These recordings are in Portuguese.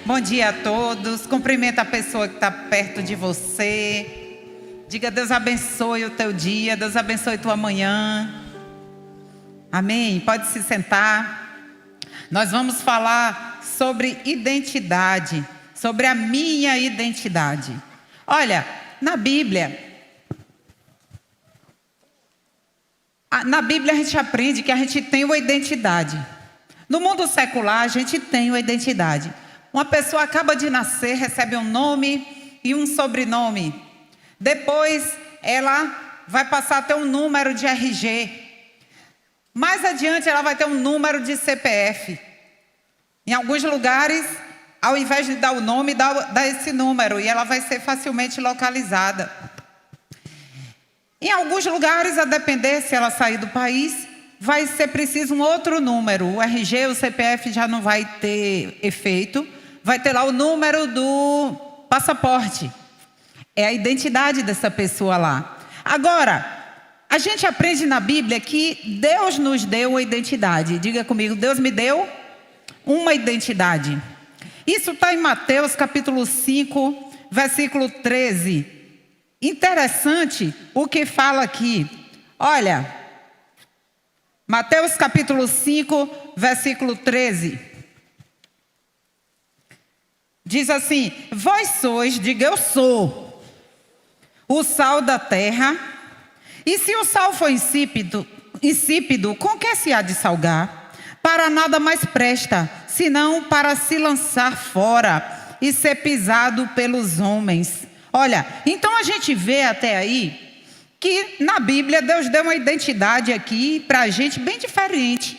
Bom dia a todos. Cumprimenta a pessoa que está perto de você. Diga: Deus abençoe o teu dia, Deus abençoe tua manhã. Amém? Pode se sentar. Nós vamos falar sobre identidade, sobre a minha identidade. Olha, na Bíblia a gente aprende que a gente tem uma identidade. No mundo secular, a gente tem uma identidade. Uma pessoa acaba de nascer, recebe um nome e um sobrenome. Depois, ela vai passar a ter um número de RG. Mais adiante, ela vai ter um número de CPF. Em alguns lugares, ao invés de dar o nome, dá esse número e ela vai ser facilmente localizada. Em alguns lugares, a depender se ela sair do país, vai ser preciso um outro número. O RG, o CPF já não vai ter efeito. Vai ter lá o número do passaporte. É a identidade dessa pessoa lá. Agora, a gente aprende na Bíblia que Deus nos deu uma identidade. Diga comigo: Deus me deu uma identidade. Isso está em Mateus capítulo 5, versículo 13. Interessante o que fala aqui. Olha, Mateus capítulo 5, versículo 13. Diz assim: vós sois, diga eu sou, o sal da terra. E se o sal for insípido, com que se há de salgar? Para nada mais presta, senão para se lançar fora e ser pisado pelos homens. Olha, então a gente vê até aí que na Bíblia Deus deu uma identidade aqui para a gente bem diferente.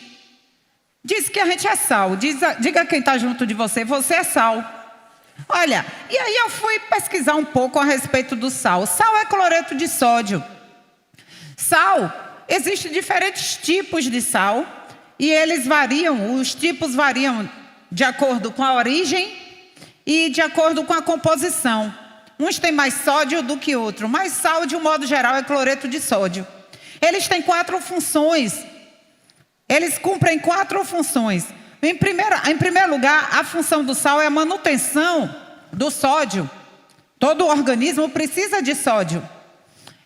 Diz que a gente é sal. Diga quem está junto de você: você é sal. Olha, e aí eu fui pesquisar um pouco a respeito do sal. Sal é cloreto de sódio. Sal, existem diferentes tipos de sal e eles variam, os tipos variam de acordo com a origem e de acordo com a composição. Uns têm mais sódio do que outros, mas sal, de um modo geral, é cloreto de sódio. Eles têm 4 funções. Eles cumprem 4 funções. Em primeiro lugar, a função do sal é a manutenção do sódio. Todo organismo precisa de sódio.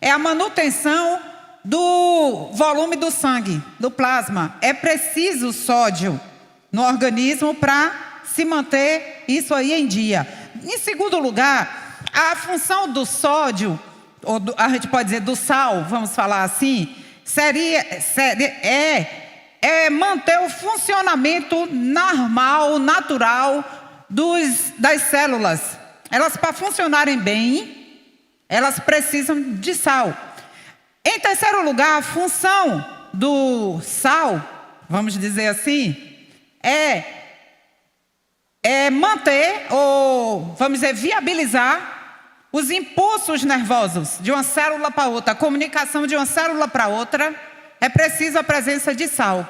É a manutenção do volume do sangue, do plasma. É preciso sódio no organismo para se manter isso aí em dia. Em segundo lugar, a função do sódio, ou a gente pode dizer do sal, vamos falar assim, é manter o funcionamento normal, natural das células. Elas, para funcionarem bem, elas precisam de sal. Em terceiro lugar, a função do sal, vamos dizer assim, é manter, ou vamos dizer, viabilizar os impulsos nervosos de uma célula para outra, a comunicação de uma célula para outra. É preciso a presença de sal,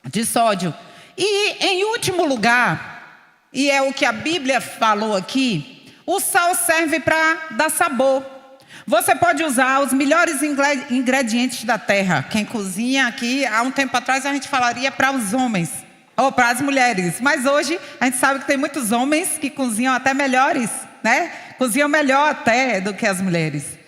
de sódio. E, em último lugar, e é o que a Bíblia falou aqui, o sal serve para dar sabor. Você pode usar os melhores ingredientes da terra. Quem cozinha aqui, há um tempo atrás a gente falaria para os homens, ou para as mulheres. Mas hoje a gente sabe que tem muitos homens que cozinham até melhores, né? Cozinham melhor até do que as mulheres.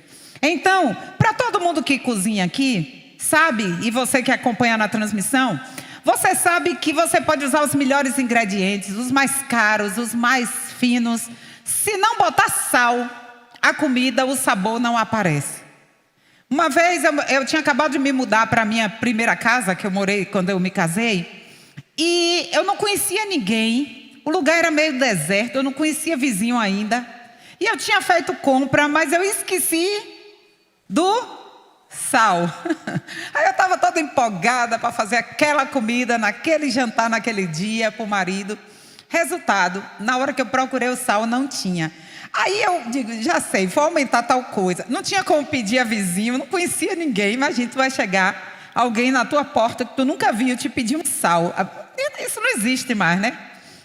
Então, para todo mundo que cozinha aqui, sabe, e você que acompanha na transmissão, você sabe que você pode usar os melhores ingredientes, os mais caros, os mais finos. Se não botar sal, a comida, o sabor não aparece. Uma vez eu tinha acabado de me mudar para a minha primeira casa, que eu morei quando eu me casei, e eu não conhecia ninguém. O lugar era meio deserto, eu não conhecia vizinho ainda. E eu tinha feito compra, mas eu esqueci do sal. Aí eu estava toda empolgada para fazer aquela comida, naquele jantar, naquele dia, para o marido. Resultado, na hora que eu procurei o sal, não tinha. Aí eu digo: já sei, vou aumentar tal coisa. Não tinha como pedir a vizinho, não conhecia ninguém. Imagina, tu vai chegar alguém na tua porta que tu nunca viu te pedir um sal. Isso não existe mais, né?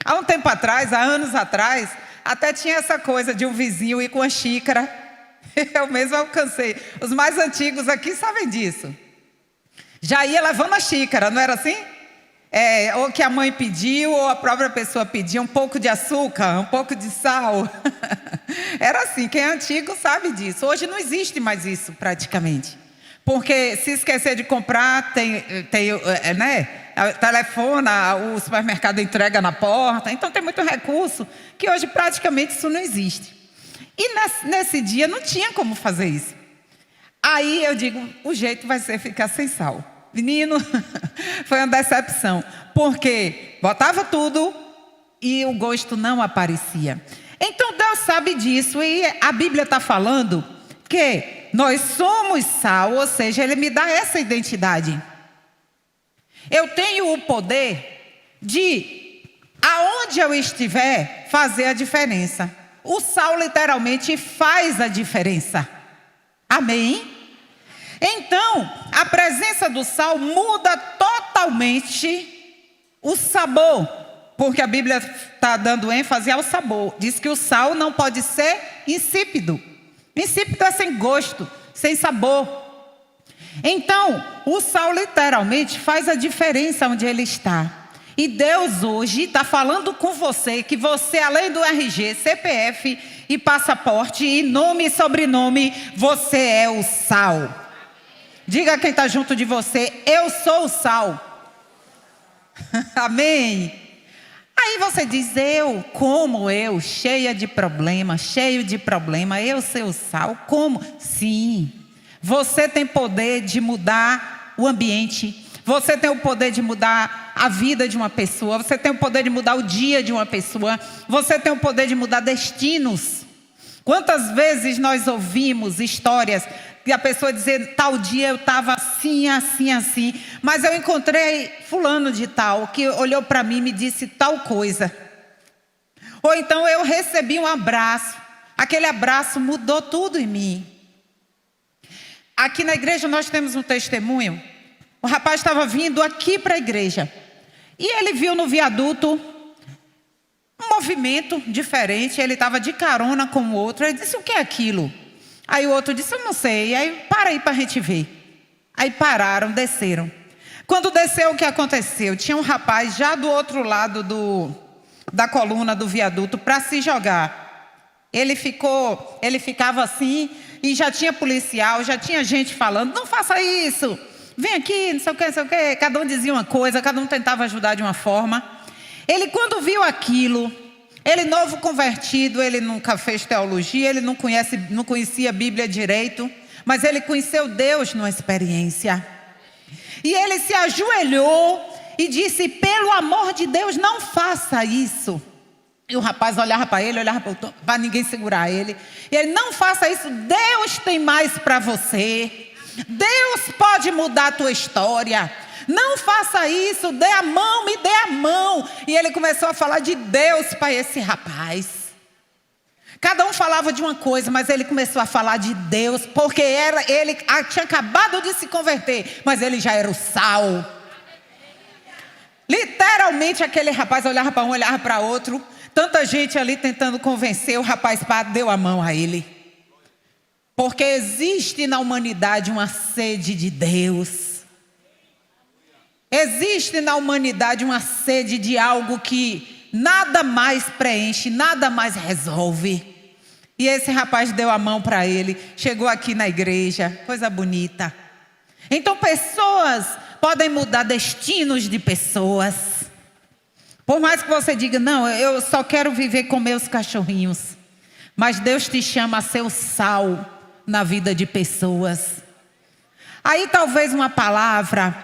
Há um tempo atrás, há anos atrás, até tinha essa coisa de um vizinho ir com a xícara. Eu mesmo alcancei. Os mais antigos aqui sabem disso. Já ia levando a xícara, não era assim? ou que a mãe pediu, ou a própria pessoa pedia, um pouco de açúcar, um pouco de sal. Era assim, quem é antigo sabe disso. Hoje não existe mais isso praticamente. Porque se esquecer de comprar, né? Telefona, o supermercado entrega na porta. Então tem muito recurso que hoje praticamente isso não existe. E nesse dia não tinha como fazer isso. Aí eu digo, o jeito vai ser ficar sem sal. Menino, foi uma decepção. Porque botava tudo e o gosto não aparecia. Então Deus sabe disso e a Bíblia está falando que nós somos sal, ou seja, Ele me dá essa identidade. Eu tenho o poder de, aonde eu estiver, fazer a diferença. O sal literalmente faz a diferença. Amém? Então, a presença do sal muda totalmente o sabor. Porque a Bíblia está dando ênfase ao sabor. Diz que o sal não pode ser insípido. Insípido é sem gosto, sem sabor. Então, o sal literalmente faz a diferença onde ele está. E Deus hoje está falando com você que você, além do RG, CPF e passaporte e nome e sobrenome, você é o sal. Diga a quem está junto de você, eu sou o sal. Amém? Aí você diz, eu, cheia de problema, cheio de problema, eu ser o sal, como? Sim, você tem poder de mudar o ambiente, você tem o poder de mudar a vida de uma pessoa, você tem o poder de mudar o dia de uma pessoa, você tem o poder de mudar destinos. Quantas vezes nós ouvimos histórias e a pessoa dizer, tal dia eu estava assim, assim, assim, mas eu encontrei fulano de tal, que olhou para mim e me disse tal coisa. Ou então eu recebi um abraço, aquele abraço mudou tudo em mim. Aqui na igreja nós temos um testemunho, o rapaz estava vindo aqui para a igreja, e ele viu no viaduto um movimento diferente, ele estava de carona com o outro, ele disse, o que é aquilo? Aí o outro disse, eu não sei. Aí, para aí para a gente ver. Aí pararam, desceram. Quando desceu, o que aconteceu? Tinha um rapaz já do outro lado da coluna do viaduto para se jogar. Ele ficava assim, e já tinha policial, já tinha gente falando, não faça isso, vem aqui, não sei o que, não sei o que. Cada um dizia uma coisa, cada um tentava ajudar de uma forma. Ele, quando viu aquilo, ele novo convertido, ele nunca fez teologia, ele não conhecia a Bíblia direito, mas ele conheceu Deus numa experiência. E ele se ajoelhou e disse, pelo amor de Deus, não faça isso. E o rapaz olhava para ele, olhava para ninguém segurar ele. E ele, não faça isso, Deus tem mais para você. Deus pode mudar a tua história. Não faça isso, dê a mão, me dê a mão. E ele começou a falar de Deus para esse rapaz. Cada um falava de uma coisa, mas ele começou a falar de Deus, porque ele tinha acabado de se converter, mas ele já era o sal. Literalmente aquele rapaz olhava para um, olhava para outro, tanta gente ali tentando convencer, o rapaz deu a mão a ele. Porque existe na humanidade uma sede de Deus. Existe na humanidade uma sede de algo que nada mais preenche, nada mais resolve. E esse rapaz deu a mão para ele, chegou aqui na igreja, coisa bonita. Então pessoas podem mudar destinos de pessoas. Por mais que você diga, não, eu só quero viver com meus cachorrinhos. Mas Deus te chama a ser o sal na vida de pessoas. Aí talvez uma palavra,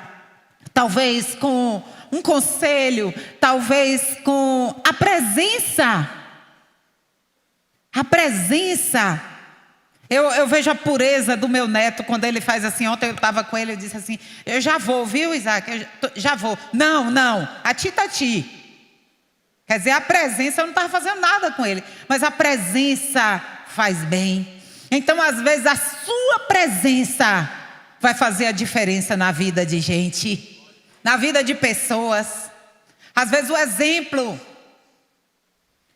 talvez com um conselho, talvez com a presença. A presença. Eu vejo a pureza do meu neto quando ele faz assim. Ontem eu estava com ele e disse assim, eu já vou, viu, Isaac? Já vou. Não, a ti tá ti. Quer dizer, a presença, eu não estava fazendo nada com ele. Mas a presença faz bem. Então, às vezes, a sua presença vai fazer a diferença na vida de gente. Na vida de pessoas. Às vezes o exemplo.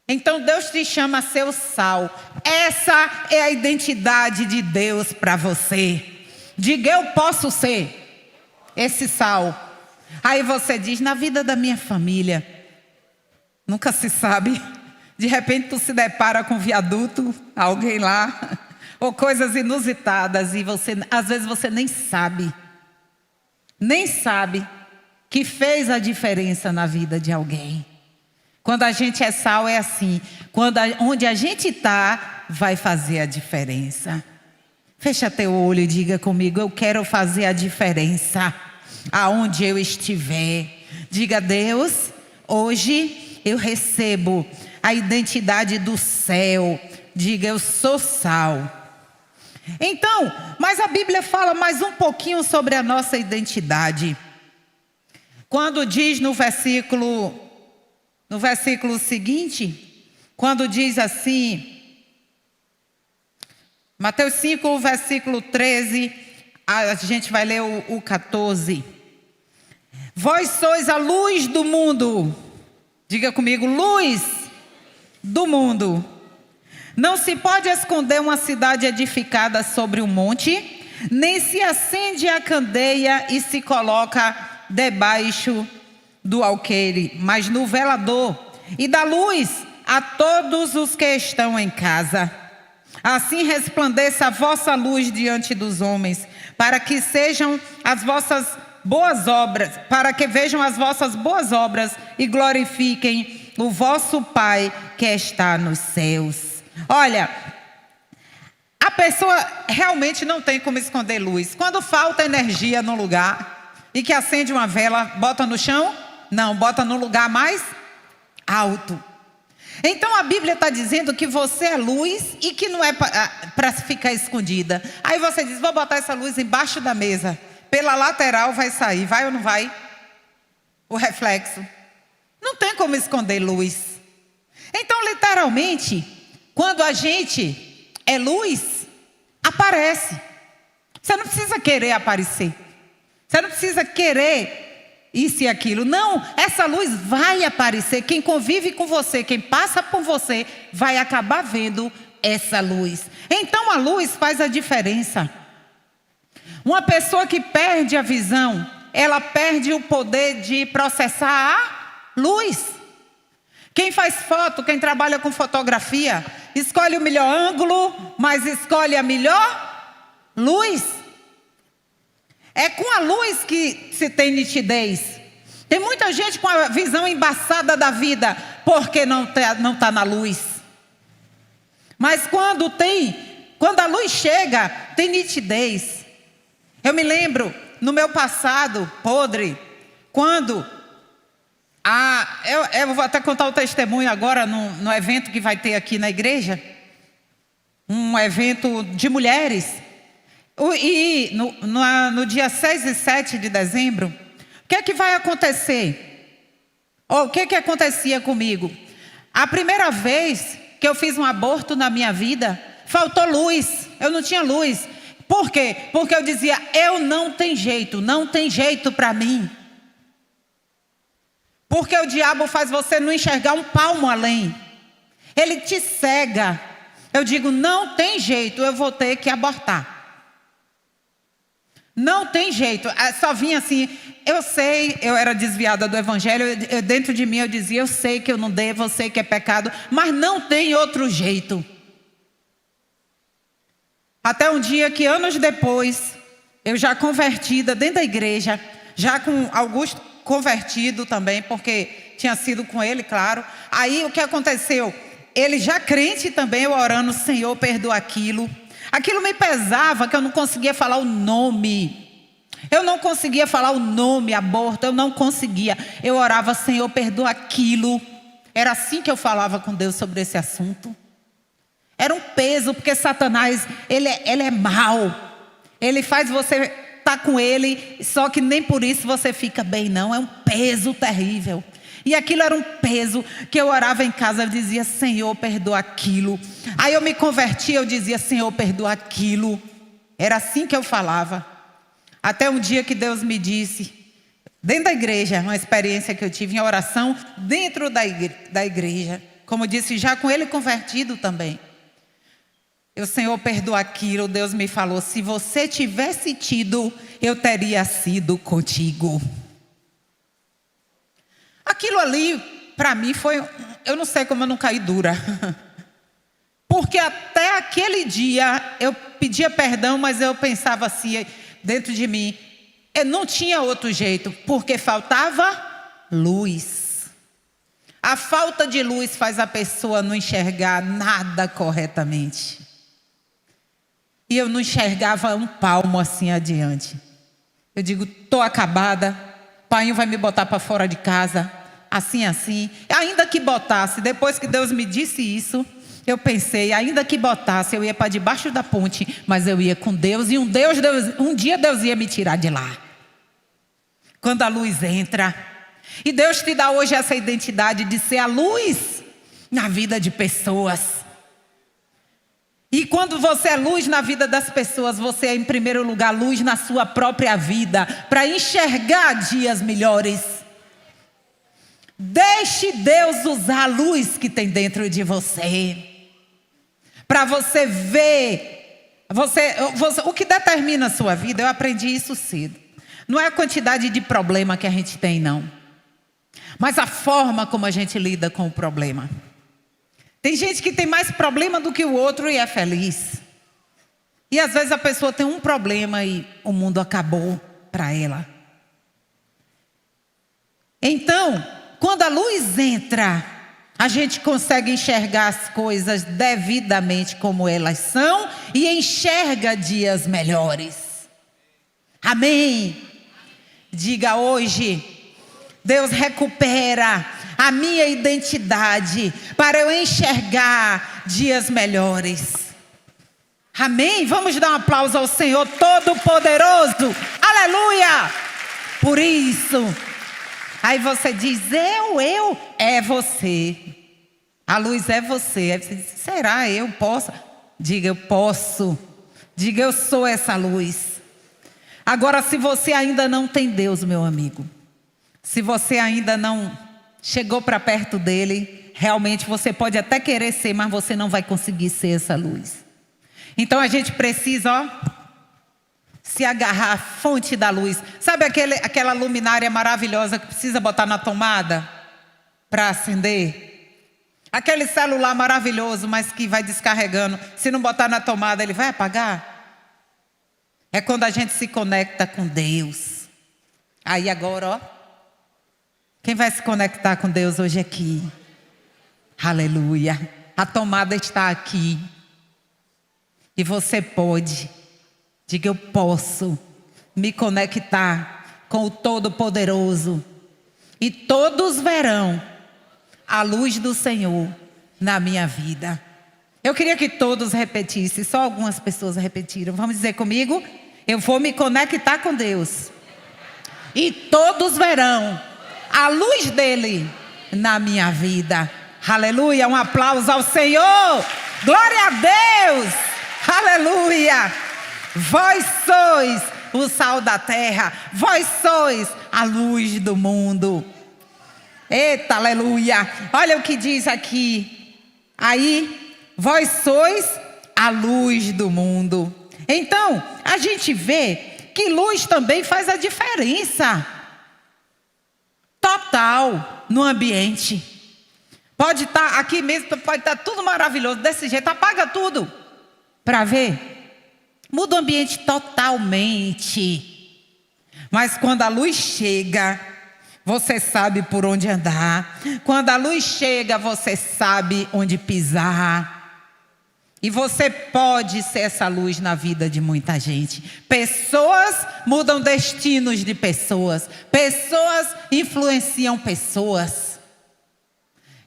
Então Deus te chama a ser o sal. Essa é a identidade de Deus para você. Diga, eu posso ser esse sal. Aí você diz, na vida da minha família, nunca se sabe. De repente tu se depara com um viaduto, alguém lá, ou coisas inusitadas, e às vezes você nem sabe que fez a diferença na vida de alguém. Quando a gente é sal é assim, onde a gente está, vai fazer a diferença. Fecha teu olho e diga comigo, eu quero fazer a diferença aonde eu estiver. Diga, Deus, hoje eu recebo a identidade do céu. Diga, eu sou sal. Então, mas a Bíblia fala mais um pouquinho sobre a nossa identidade. Quando diz no versículo seguinte, quando diz assim, Mateus 5, versículo 13, a gente vai ler o 14. Vós sois a luz do mundo. Diga comigo, luz do mundo. Não se pode esconder uma cidade edificada sobre um monte, nem se acende a candeia e se coloca debaixo do alqueire, mas no velador, e dá luz a todos os que estão em casa. Assim resplandeça a vossa luz diante dos homens, para que sejam as vossas boas obras, para que vejam as vossas boas obras e glorifiquem o vosso Pai que está nos céus. Olha, a pessoa realmente não tem como esconder luz. Quando falta energia no lugar e que acende uma vela, bota no chão? Não, bota no lugar mais alto. Então a Bíblia está dizendo que você é luz e que não é para ficar escondida. Aí você diz, vou botar essa luz embaixo da mesa. Pela lateral vai sair, vai ou não vai? O reflexo. Não tem como esconder luz. Então literalmente, quando a gente é luz, aparece. Você não precisa querer aparecer. Você não precisa querer isso e aquilo. Não, essa luz vai aparecer. Quem convive com você, quem passa por você, vai acabar vendo essa luz. Então a luz faz a diferença. Uma pessoa que perde a visão, ela perde o poder de processar a luz. Quem faz foto, quem trabalha com fotografia, escolhe o melhor ângulo, mas escolhe a melhor luz. É com a luz que se tem nitidez. Tem muita gente com a visão embaçada da vida, porque não tá na luz. Mas quando a luz chega, tem nitidez. Eu me lembro, no meu passado podre, quando eu vou até contar o testemunho agora no evento que vai ter aqui na igreja. Um evento de mulheres. E no dia 6 e 7 de dezembro, o que é que vai acontecer? Ou o que é que acontecia comigo? A primeira vez que eu fiz um aborto na minha vida, faltou luz. Eu não tinha luz. Por quê? Porque eu dizia, não tem jeito para mim. Porque o diabo faz você não enxergar um palmo além. Ele te cega. Eu digo, não tem jeito, eu vou ter que abortar. Não tem jeito. Só vinha assim, eu sei, eu era desviada do evangelho, dentro de mim eu dizia, eu sei que eu não devo, eu sei que é pecado, mas não tem outro jeito. Até um dia que anos depois, eu já convertida dentro da igreja, já com Augusto convertido também, porque tinha sido com ele, claro. Aí o que aconteceu? Ele já crente também, eu orando, Senhor, perdoa aquilo. Aquilo me pesava, que eu não conseguia falar o nome. Eu não conseguia falar o nome, aborto, eu não conseguia. Eu orava, Senhor, perdoa aquilo. Era assim que eu falava com Deus sobre esse assunto. Era um peso, porque Satanás, ele é mau. Ele faz você estar com ele, só que nem por isso você fica bem, não. É um peso terrível. E aquilo era um peso que eu orava em casa, eu dizia, Senhor, perdoa aquilo. Aí eu me convertia, eu dizia, Senhor, perdoa aquilo. Era assim que eu falava. Até um dia que Deus me disse, dentro da igreja, uma experiência que eu tive em oração, dentro da igreja. Como disse, já com ele convertido também. O Senhor, perdoa aquilo. Deus me falou, se você tivesse tido, eu teria sido contigo. Aquilo ali, para mim, foi... Eu não sei como eu não caí dura. Porque até aquele dia, eu pedia perdão, mas eu pensava assim, dentro de mim, não tinha outro jeito, porque faltava luz. A falta de luz faz a pessoa não enxergar nada corretamente. E eu não enxergava um palmo assim adiante. Eu digo, estou acabada, pai vai me botar para fora de casa, assim, assim. Ainda que botasse, depois que Deus me disse isso, eu pensei, ainda que botasse, eu ia para debaixo da ponte, mas eu ia com Deus, e um dia Deus ia me tirar de lá. Quando a luz entra, e Deus te dá hoje essa identidade de ser a luz na vida de pessoas. E quando você é luz na vida das pessoas, você é em primeiro lugar luz na sua própria vida, para enxergar dias melhores. Deixe Deus usar a luz que tem dentro de você, para você ver, o que determina a sua vida. Eu aprendi isso cedo. Não é a quantidade de problema que a gente tem, não, mas a forma como a gente lida com o problema. Tem gente que tem mais problema do que o outro e é feliz. E às vezes a pessoa tem um problema e o mundo acabou para ela. Então, quando a luz entra, a gente consegue enxergar as coisas devidamente como elas são e enxerga dias melhores. Amém? Diga hoje, Deus recupera a minha identidade para eu enxergar dias melhores. Amém? Vamos dar um aplauso ao Senhor Todo-Poderoso. Aleluia! Por isso. Aí você diz, é você. A luz é você. Aí você diz, será eu posso? Diga, eu posso. Diga, eu sou essa luz. Agora, se você ainda não tem Deus, meu amigo, se você ainda não chegou para perto dele, realmente você pode até querer ser, mas você não vai conseguir ser essa luz. Então a gente precisa, se agarrar à fonte da luz. Sabe aquela luminária maravilhosa que precisa botar na tomada para acender? Aquele celular maravilhoso, mas que vai descarregando. Se não botar na tomada, ele vai apagar? É quando a gente se conecta com Deus. Aí agora, ó. Quem vai se conectar com Deus hoje aqui? Aleluia. A tomada está aqui. E você pode. Diga, eu posso me conectar com o Todo-Poderoso. E todos verão a luz do Senhor na minha vida. Eu queria que todos repetissem. Só algumas pessoas repetiram. Vamos dizer comigo? Eu vou me conectar com Deus. E todos verão a luz dele na minha vida. Aleluia, um aplauso ao Senhor. Glória a Deus. Aleluia. Vós sois o sal da terra. Vós sois a luz do mundo. Eita, aleluia. Olha o que diz aqui. Aí, vós sois a luz do mundo. Então, a gente vê que luz também faz a diferença total no ambiente. Pode estar aqui mesmo, pode estar tudo maravilhoso, desse jeito, apaga tudo para ver. Muda o ambiente totalmente. Mas quando a luz chega, você sabe por onde andar. Quando a luz chega, você sabe onde pisar. E você pode ser essa luz na vida de muita gente. Pessoas mudam destinos de pessoas. Pessoas influenciam pessoas.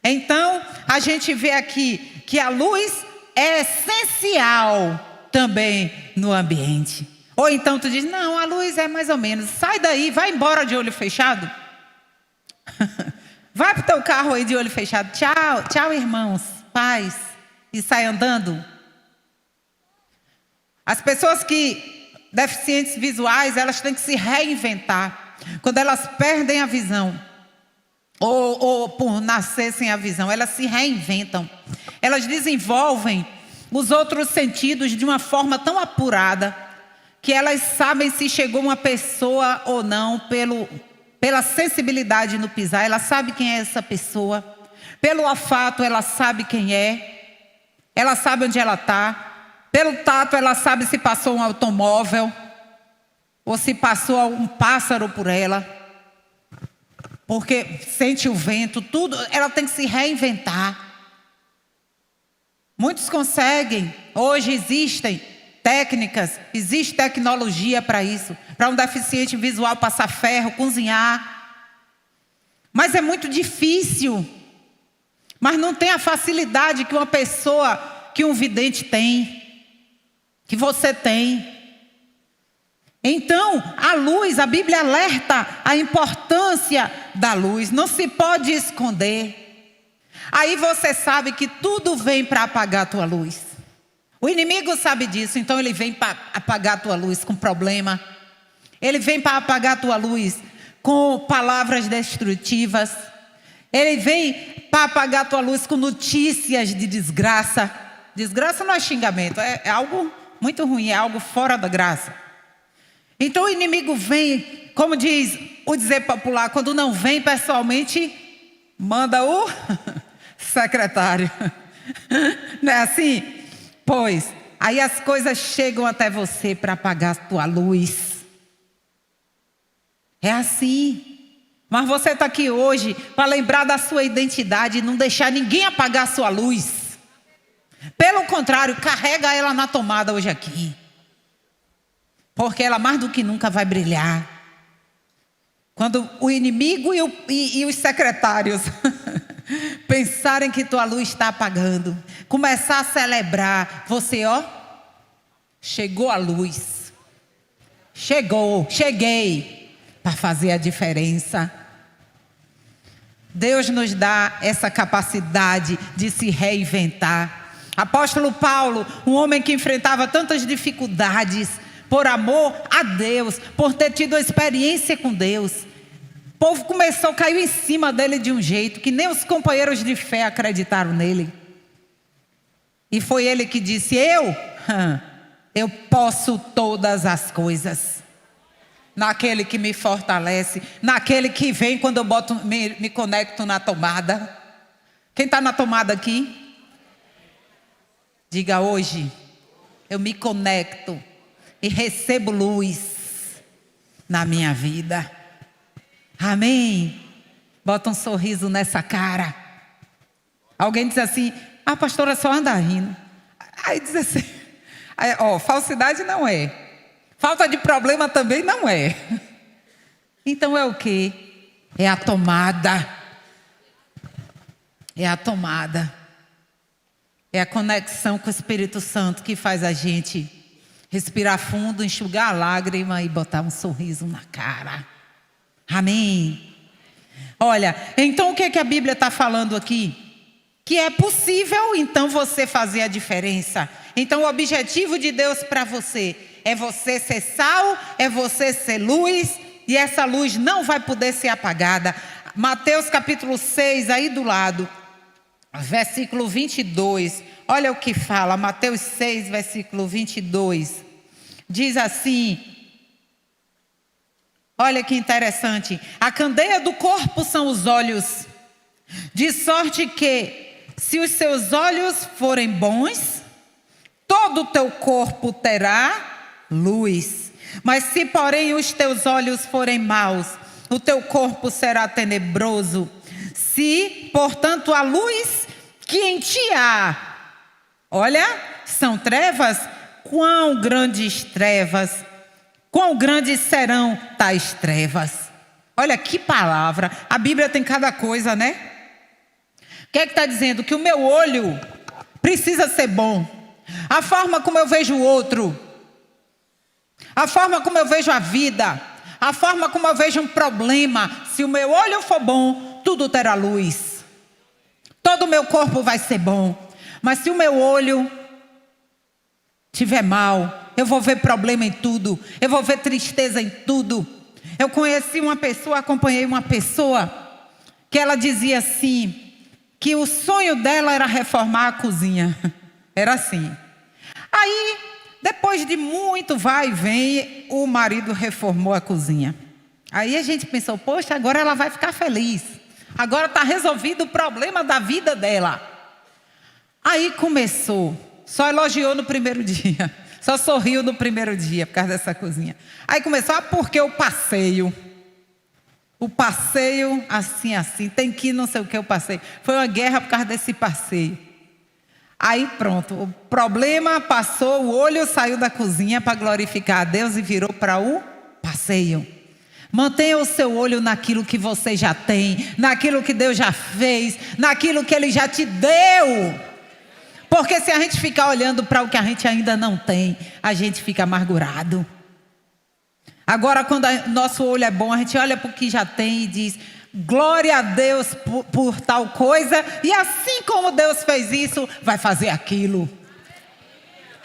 Então, a gente vê aqui que a luz é essencial também no ambiente. Ou então tu diz, não, a luz é mais ou menos. Sai daí, vai embora de olho fechado. Vai pro teu carro aí de olho fechado. Tchau, tchau, irmãos, paz. E sai andando. As pessoas deficientes visuais, elas têm que se reinventar. Quando elas perdem a visão, ou por nascer sem a visão, elas se reinventam. Elas desenvolvem os outros sentidos de uma forma tão apurada que elas sabem se chegou uma pessoa ou não pela sensibilidade no pisar, ela sabe quem é essa pessoa. Pelo olfato, ela sabe quem é. Ela sabe onde ela está. Pelo tato, ela sabe se passou um automóvel ou se passou um pássaro por ela. Porque sente o vento, tudo. Ela tem que se reinventar. Muitos conseguem. Hoje existem técnicas, existe tecnologia para isso. Para um deficiente visual passar ferro, cozinhar. Mas é muito difícil. Mas não tem a facilidade que uma pessoa, que um vidente tem. Que você tem. Então, a luz, a Bíblia alerta a importância da luz. Não se pode esconder. Aí você sabe que tudo vem para apagar a tua luz. O inimigo sabe disso, então ele vem para apagar a tua luz com problema. Ele vem para apagar a tua luz com palavras destrutivas. Ele vem para apagar a tua luz com notícias de desgraça. Desgraça não é xingamento, é algo muito ruim, é algo fora da graça. Então o inimigo vem, como diz o dizer popular, quando não vem pessoalmente, manda o secretário. Não é assim? Pois, aí as coisas chegam até você para apagar a tua luz. É assim. Mas você está aqui hoje para lembrar da sua identidade e não deixar ninguém apagar a sua luz. Pelo contrário, carrega ela na tomada hoje aqui. Porque ela mais do que nunca vai brilhar. Quando o inimigo e os secretários pensarem que tua luz está apagando, começar a celebrar, você, chegou a luz. Cheguei para fazer a diferença. Deus nos dá essa capacidade de se reinventar. Apóstolo Paulo, um homem que enfrentava tantas dificuldades, por amor a Deus, por ter tido a experiência com Deus. O povo caiu em cima dele de um jeito que nem os companheiros de fé acreditaram nele. E foi ele que disse, eu posso todas as coisas. Naquele que me fortalece, naquele que vem quando eu me conecto na tomada. Quem está na tomada aqui? Diga hoje, eu me conecto e recebo luz na minha vida. Amém? Bota um sorriso nessa cara. Alguém diz assim, pastora só anda rindo. Aí diz assim, falsidade não é. Falta de problema também não é. Então é o quê? É a tomada. É a tomada. É a conexão com o Espírito Santo que faz a gente respirar fundo, enxugar a lágrima e botar um sorriso na cara. Amém? Olha, então o que a Bíblia está falando aqui? Que é possível, então, você fazer a diferença. Então o objetivo de Deus para você é você ser sal, é você ser luz, e essa luz não vai poder ser apagada. Mateus capítulo 6, aí do lado, versículo 22, olha o que fala, Mateus 6, versículo 22, diz assim, olha que interessante, a candeia do corpo são os olhos, de sorte que, se os seus olhos forem bons, todo o teu corpo terá luz, mas se porém os teus olhos forem maus, o teu corpo será tenebroso. Se, portanto, a luz que em ti há, olha, são trevas, quão grandes serão tais trevas. Olha que palavra, a Bíblia tem cada coisa, né? O que é que está dizendo? Que o meu olho precisa ser bom. A forma como eu vejo o outro, a forma como eu vejo a vida, a forma como eu vejo um problema, se o meu olho for bom, tudo terá luz. Todo o meu corpo vai ser bom. Mas se o meu olho estiver mal, eu vou ver problema em tudo. Eu vou ver tristeza em tudo. Eu conheci uma pessoa, acompanhei uma pessoa, que ela dizia assim, que o sonho dela era reformar a cozinha. Era assim. Aí, depois de muito vai e vem, o marido reformou a cozinha. Aí a gente pensou, poxa, agora ela vai ficar feliz. Agora está resolvido o problema da vida dela. Aí começou, só elogiou no primeiro dia. Só sorriu no primeiro dia por causa dessa cozinha. Aí começou, porque o passeio. O passeio, assim, tem que ir não sei o que o passeio. Foi uma guerra por causa desse passeio. Aí pronto, o problema passou, o olho saiu da cozinha para glorificar a Deus e virou para o passeio. Mantenha o seu olho naquilo que você já tem, naquilo que Deus já fez, naquilo que Ele já te deu. Porque se a gente ficar olhando para o que a gente ainda não tem, a gente fica amargurado. Agora, quando nosso olho é bom, a gente olha para o que já tem e diz, glória a Deus por tal coisa, e assim como Deus fez isso, vai fazer aquilo.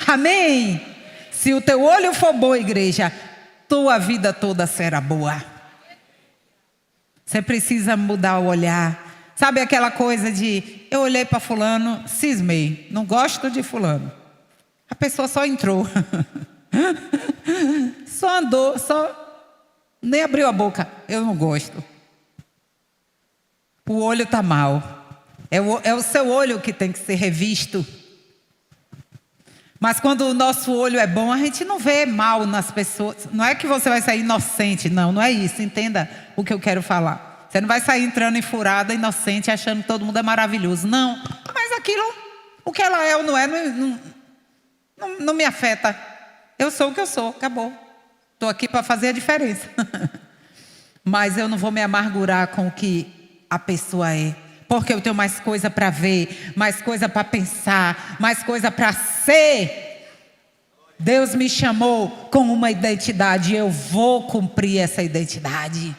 Amém? Se o teu olho for bom, igreja, tua vida toda será boa. Você precisa mudar o olhar. Sabe aquela coisa de, eu olhei para fulano, cismei, não gosto de fulano. A pessoa só entrou. Só andou, nem abriu a boca. Eu não gosto. O olho está mal. É o seu olho que tem que ser revisto. Mas quando o nosso olho é bom, a gente não vê mal nas pessoas. Não é que você vai sair inocente, não é isso. Entenda o que eu quero falar. Você não vai sair entrando em furada, inocente, achando que todo mundo é maravilhoso. Não, mas aquilo, o que ela é ou não é, não me afeta. Eu sou o que eu sou, acabou. Estou aqui para fazer a diferença. Mas eu não vou me amargurar com o que a pessoa é. Porque eu tenho mais coisa para ver, mais coisa para pensar, mais coisa para ser. Deus me chamou com uma identidade, eu vou cumprir essa identidade.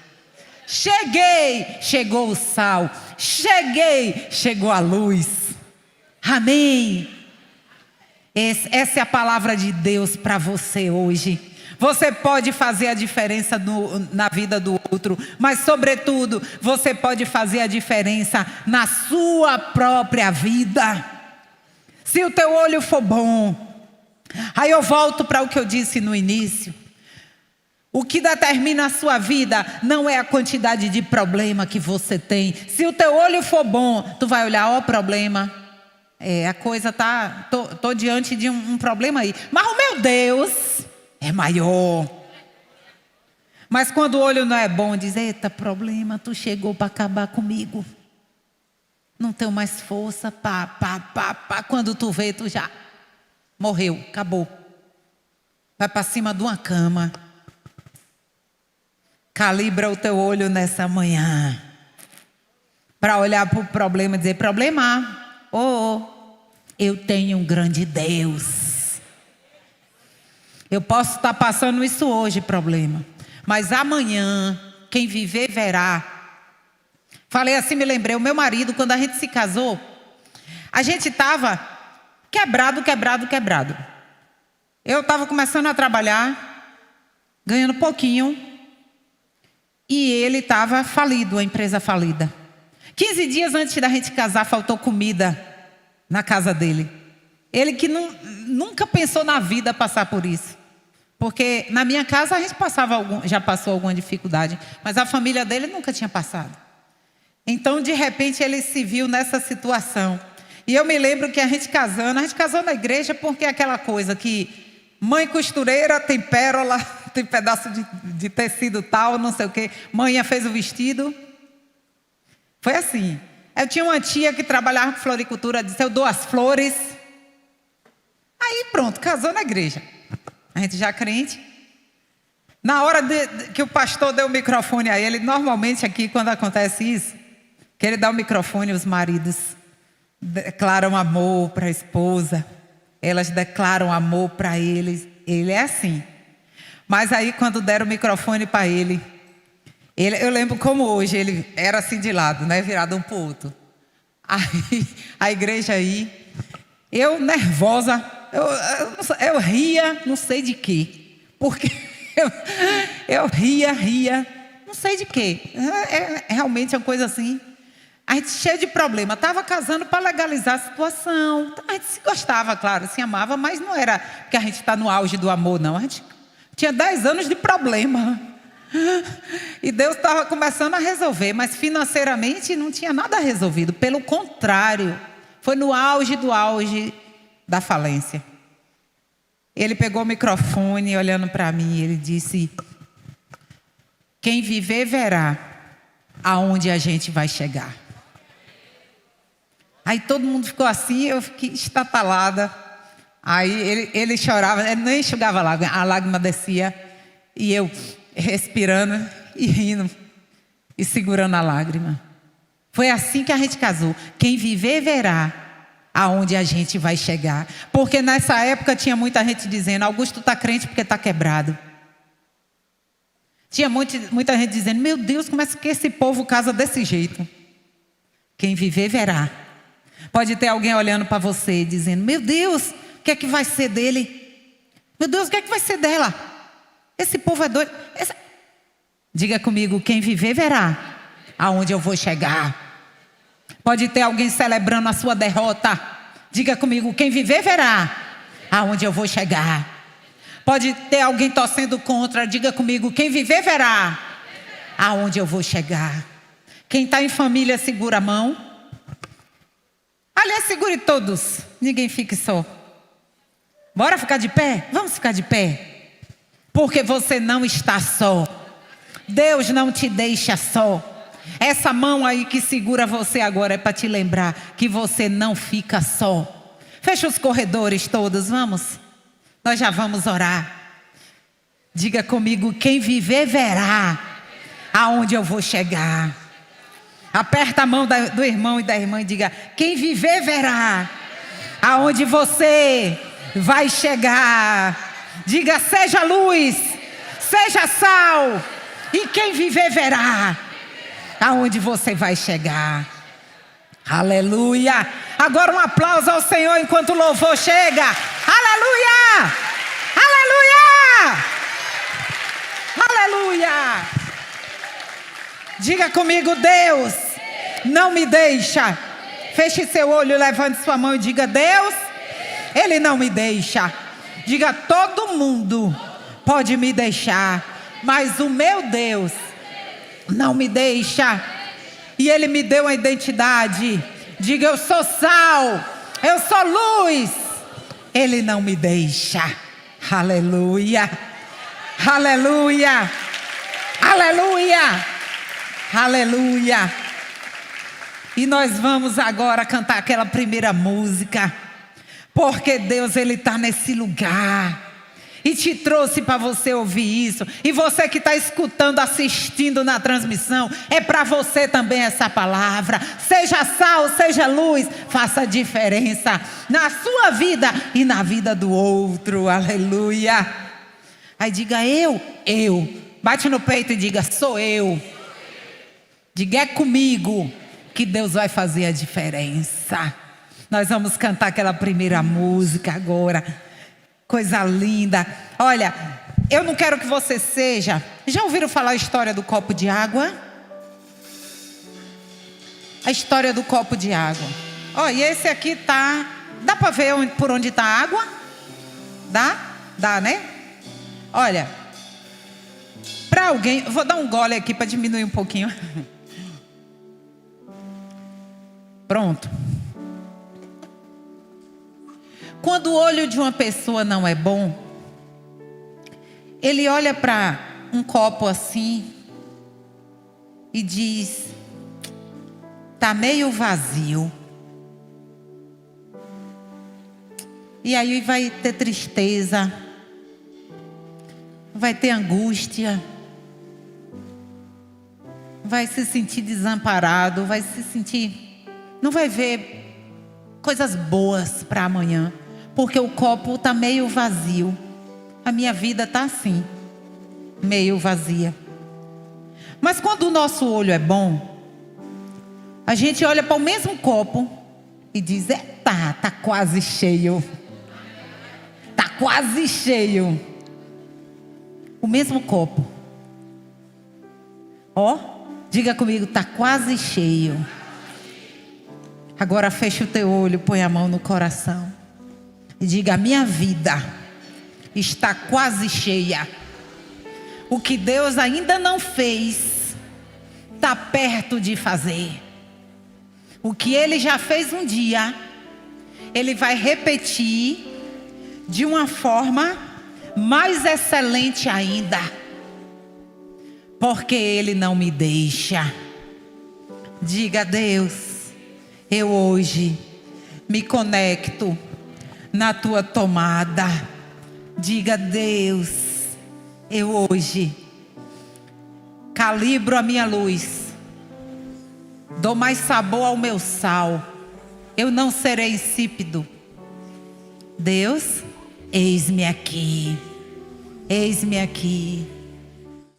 Cheguei, chegou o sal. Cheguei, chegou a luz. Amém. Essa é a palavra de Deus para você hoje. Você pode fazer a diferença na vida do outro, mas sobretudo, você pode fazer a diferença na sua própria vida. Se o teu olho for bom, aí eu volto para o que eu disse no início. O que determina a sua vida não é a quantidade de problema que você tem. Se o teu olho for bom, tu vai olhar, ó, problema. A coisa tá, tô diante de um problema aí. Mas o meu Deus é maior. Mas quando o olho não é bom, diz, eita, problema, tu chegou para acabar comigo. Não tenho mais força, quando tu vê, tu já morreu, acabou. Vai para cima de uma cama. Calibra o teu olho nessa manhã. Para olhar para o problema e dizer, problema, eu tenho um grande Deus. Eu posso estar passando isso hoje, problema. Mas amanhã, quem viver, verá. Falei assim, me lembrei, o meu marido, quando a gente se casou, a gente estava quebrado. Eu estava começando a trabalhar, ganhando pouquinho, e ele estava falido, a empresa falida. 15 dias antes da gente casar, faltou comida na casa dele. Ele que nunca pensou na vida passar por isso. Porque na minha casa a gente já passou alguma dificuldade, mas a família dele nunca tinha passado. Então, de repente, ele se viu nessa situação. E eu me lembro que a gente casou na igreja porque é aquela coisa que mãe costureira tem pérola, tem pedaço de tecido tal, não sei o quê. Mãe fez o vestido. Foi assim. Eu tinha uma tia que trabalhava com floricultura, disse, eu dou as flores. Aí pronto, casou na igreja. A gente já crente. Na hora que o pastor deu o microfone a ele, normalmente aqui quando acontece isso, que ele dá o microfone, os maridos declaram amor para a esposa, elas declaram amor para eles. Ele é assim. Mas aí quando deram o microfone para ele, eu lembro como hoje, ele era assim de lado, né, virado um para o outro. Aí, a igreja aí, eu nervosa, eu ria, não sei de quê. Porque eu ria, não sei de quê. Realmente é uma coisa assim. A gente cheio de problema. Estava casando para legalizar a situação. A gente se gostava, claro, se amava, mas não era porque a gente está no auge do amor, não. A gente tinha 10 anos de problema. E Deus estava começando a resolver, mas financeiramente não tinha nada resolvido. Pelo contrário, foi no auge do auge da falência. Ele pegou o microfone, olhando para mim, ele disse: quem viver verá aonde a gente vai chegar. Aí todo mundo ficou assim, eu fiquei estatalada. Aí ele chorava, ele nem enxugava a lágrima descia. E eu respirando e rindo e segurando a lágrima. Foi assim que a gente casou. Quem viver verá aonde a gente vai chegar. Porque nessa época tinha muita gente dizendo: Augusto está crente porque está quebrado. Tinha muita gente dizendo: meu Deus, como é que esse povo casa desse jeito? Quem viver verá. Pode ter alguém olhando para você dizendo: meu Deus, o que é que vai ser dele? Meu Deus, o que é que vai ser dela? Esse povo é doido. Diga comigo: quem viver verá aonde eu vou chegar. Pode ter alguém celebrando a sua derrota. Diga comigo: quem viver verá aonde eu vou chegar. Pode ter alguém torcendo contra. Diga comigo: quem viver verá aonde eu vou chegar. Quem está em família, segura a mão. Aliás, segure todos. Ninguém fique só. Bora ficar de pé? Vamos ficar de pé. Porque você não está só. Deus não te deixa só. Essa mão aí que segura você agora é para te lembrar que você não fica só. Fecha os corredores todos, vamos? Nós já vamos orar. Diga comigo: quem viver verá aonde eu vou chegar. Aperta a mão do irmão e da irmã e diga: quem viver verá aonde você vai chegar. Diga: seja luz, seja sal, e quem viver verá aonde você vai chegar. Aleluia. Agora um aplauso ao Senhor enquanto o louvor chega. Aleluia. Aleluia. Aleluia. Diga comigo: Deus não me deixa. Feche seu olho, levante sua mão e diga: Deus, Ele não me deixa. Diga: todo mundo pode me deixar, mas o meu Deus não me deixa. E Ele me deu uma identidade. Diga: eu sou sal, eu sou luz. Ele não me deixa. Aleluia. Aleluia. Aleluia. Aleluia. E nós vamos agora cantar aquela primeira música. Porque Deus, Ele está nesse lugar. E te trouxe para você ouvir isso. E você que está escutando, assistindo na transmissão, é para você também essa palavra. Seja sal, seja luz, faça diferença na sua vida e na vida do outro. Aleluia. Aí diga: eu. Bate no peito e diga: sou eu. Diga: é comigo que Deus vai fazer a diferença. Nós vamos cantar aquela primeira música agora. Coisa linda. Olha, eu não quero que você seja... Já ouviram falar a história do copo de água? A história do copo de água. Ó, e esse aqui tá... Dá para ver por onde está a água? Dá? Dá, né? Olha, para alguém... Vou dar um gole aqui para diminuir um pouquinho. Pronto. Quando o olho de uma pessoa não é bom, ele olha para um copo assim e diz: tá meio vazio. E aí vai ter tristeza, vai ter angústia, vai se sentir desamparado, vai se sentir... Não vai ver coisas boas para amanhã. Porque o copo está meio vazio. A minha vida está assim, meio vazia. Mas quando o nosso olho é bom, a gente olha para o mesmo copo e diz: tá quase cheio. Tá quase cheio. O mesmo copo. Ó, diga comigo: tá quase cheio. Agora fecha o teu olho, põe a mão no coração. E diga: a minha vida está quase cheia. O que Deus ainda não fez, está perto de fazer. O que Ele já fez um dia, Ele vai repetir de uma forma mais excelente ainda. Porque Ele não me deixa. Diga a Deus, eu hoje me conecto na tua tomada. Diga a Deus, eu hoje calibro a minha luz. Dou mais sabor ao meu sal. Eu não serei insípido. Deus, eis-me aqui. Eis-me aqui.